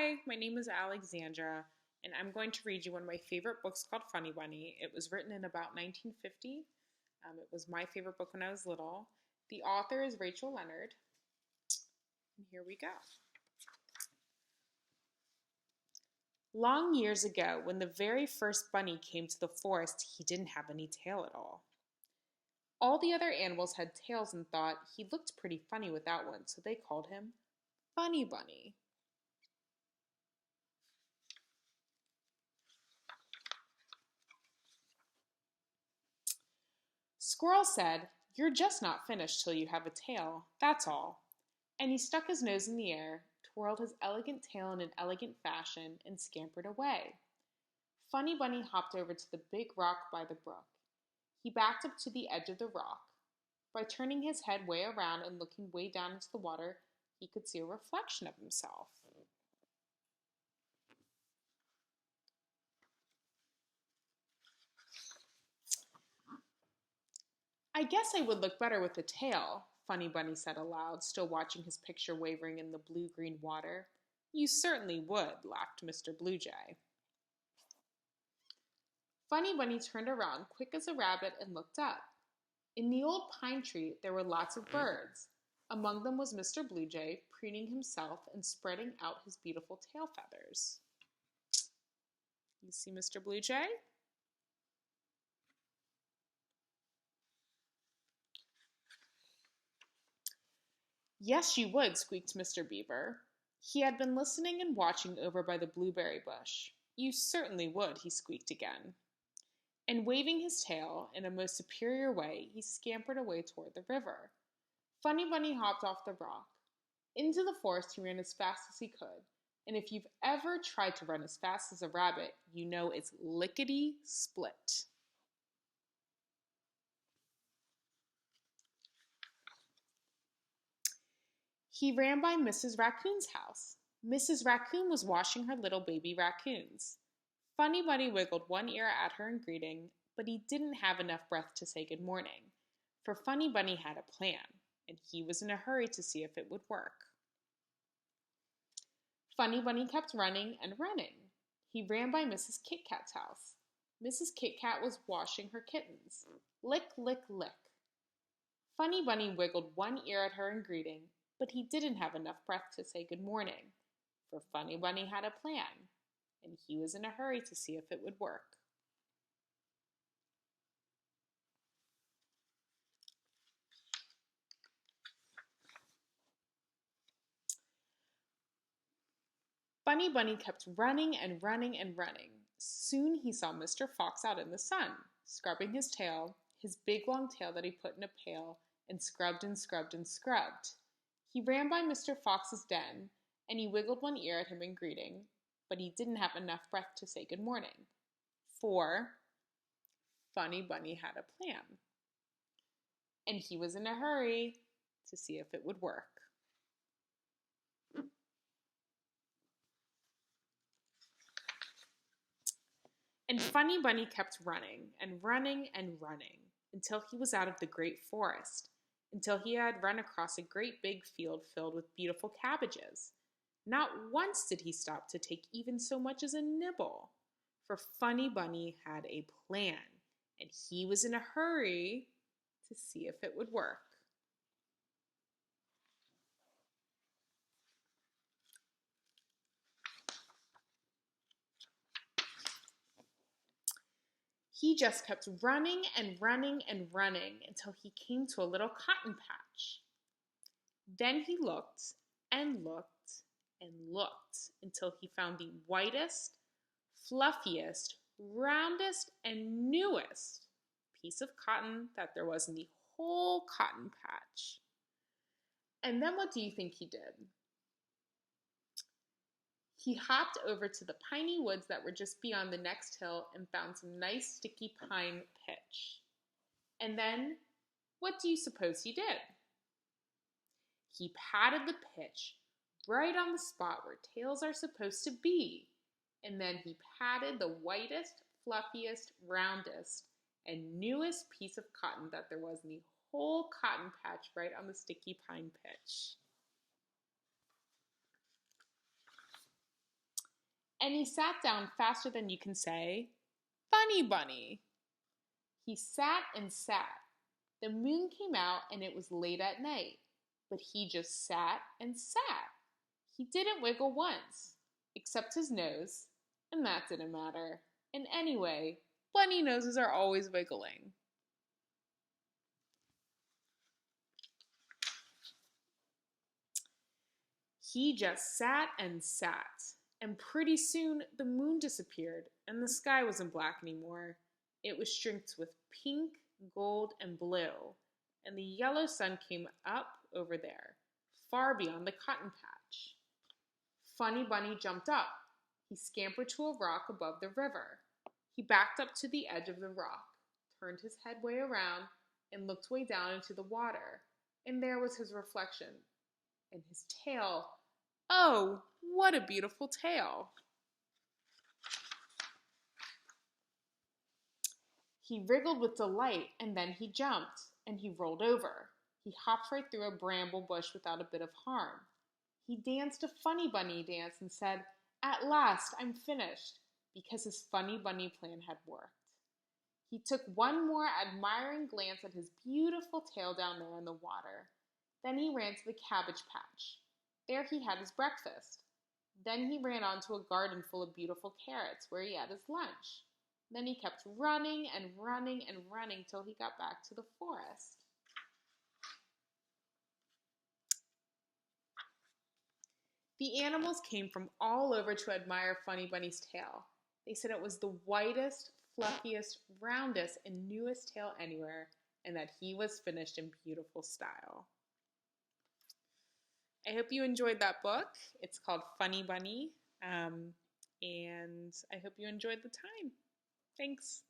Hi, my name is Alexandra, and I'm going to read you one of my favorite books called Funny Bunny. It was written in about 1950. It was my favorite book when I was little. The author is Rachel Leonard, and here we go. Long years ago, when the very first bunny came to the forest, he didn't have any tail at all. All the other animals had tails and thought he looked pretty funny without one, so they called him Funny Bunny. Squirrel said, "You're just not finished till you have a tail, that's all." And he stuck his nose in the air, twirled his elegant tail in an elegant fashion, and scampered away. Funny Bunny hopped over to the big rock by the brook. He backed up to the edge of the rock. By turning his head way around and looking way down into the water, he could see a reflection of himself. "I guess I would look better with a tail," Funny Bunny said aloud, still watching his picture wavering in the blue-green water. "You certainly would," laughed Mr. Blue Jay. Funny Bunny turned around quick as a rabbit and looked up. In the old pine tree there were lots of birds. Among them was Mr. Blue Jay, preening himself and spreading out his beautiful tail feathers. You see Mr. Blue Jay? "Yes, you would," squeaked Mr. Beaver. He had been listening and watching over by the blueberry bush. "You certainly would," he squeaked again. And waving his tail in a most superior way, he scampered away toward the river. Funny Bunny hopped off the rock. Into the forest he ran as fast as he could. And if you've ever tried to run as fast as a rabbit, you know it's lickety-split. He ran by Mrs. Raccoon's house. Mrs. Raccoon was washing her little baby raccoons. Funny Bunny wiggled one ear at her in greeting, but he didn't have enough breath to say good morning, for Funny Bunny had a plan, and he was in a hurry to see if it would work. Funny Bunny kept running and running. He ran by Mrs. Kit Kat's house. Mrs. Kit Kat was washing her kittens. Lick, lick, lick. Funny Bunny wiggled one ear at her in greeting, but he didn't have enough breath to say good morning, for Funny Bunny had a plan, and he was in a hurry to see if it would work. Funny Bunny kept running and running and running. Soon he saw Mr. Fox out in the sun, scrubbing his tail, his big long tail that he put in a pail, and scrubbed and scrubbed and scrubbed. He ran by Mr. Fox's den, and he wiggled one ear at him in greeting, but he didn't have enough breath to say good morning, for Funny Bunny had a plan, and he was in a hurry to see if it would work. And Funny Bunny kept running and running and running until he was out of the great forest, until he had run across a great big field filled with beautiful cabbages. Not once did he stop to take even so much as a nibble, for Funny Bunny had a plan, and he was in a hurry to see if it would work. He just kept running and running and running until he came to a little cotton patch. Then he looked and looked and looked until he found the whitest, fluffiest, roundest, and newest piece of cotton that there was in the whole cotton patch. And then what do you think he did? He hopped over to the piney woods that were just beyond the next hill and found some nice sticky pine pitch. And then, what do you suppose he did? He patted the pitch right on the spot where tails are supposed to be. And then he patted the whitest, fluffiest, roundest, and newest piece of cotton that there was in the whole cotton patch right on the sticky pine pitch. and he sat down faster than you can say, "Funny Bunny." He sat and sat. The moon came out and it was late at night, but he just sat and sat. He didn't wiggle once, except his nose, and that didn't matter. And anyway, bunny noses are always wiggling. He just sat and sat, and pretty soon the moon disappeared and the sky wasn't black anymore. It was streaked with pink, gold, and blue, and the yellow sun came up over there, far beyond the cotton patch. Funny Bunny jumped up. He scampered to a rock above the river. He backed up to the edge of the rock, turned his head way around, and looked way down into the water. And there was his reflection. And his tail. Oh, what a beautiful tail! He wriggled with delight, and then he jumped, and he rolled over. He hopped right through a bramble bush without a bit of harm. He danced a funny bunny dance and said, "At last, I'm finished," because his funny bunny plan had worked. He took one more admiring glance at his beautiful tail down there in the water. Then he ran to the cabbage patch. There he had his breakfast. Then he ran on to a garden full of beautiful carrots where he had his lunch. Then he kept running and running and running till he got back to the forest. The animals came from all over to admire Funny Bunny's tail. They said it was the whitest, fluffiest, roundest, and newest tail anywhere, and that he was finished in beautiful style. I hope you enjoyed that book. It's called Funny Bunny, and I hope you enjoyed the time. Thanks.